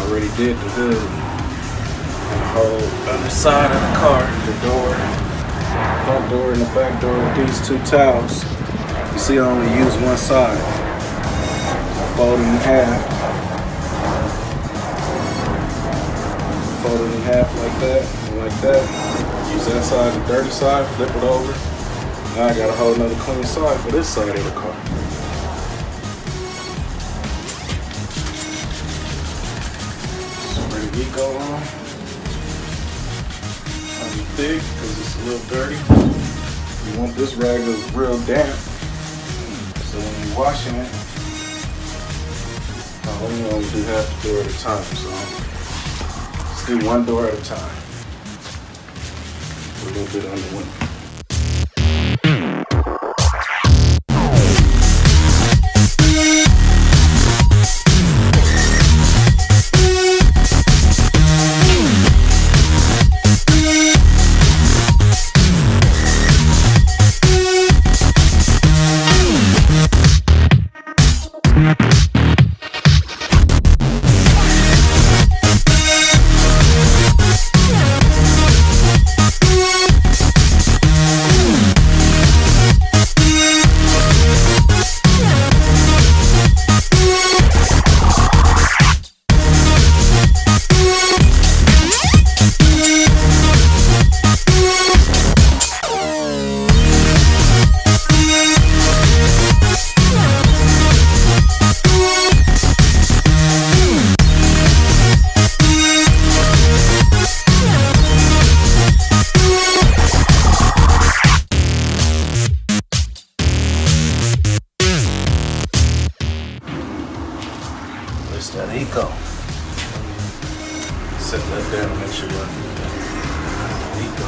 already did the hood and the whole underside of the car, the door, front door and the back door with these two towels. You see I only use one side. I fold it in half. Fold it in half like that and like that. Use that side, the dirty side, flip it over. Now I got a whole nother clean side for this side of the car. Spray the Eco on. Not be thick because it's a little dirty. You want this rag to be real damp. So when you're washing it, you only do half the door at a time. So let's do one door at a time. A little bit on the window. It's that Eco. Set that down and make sure you're Eco.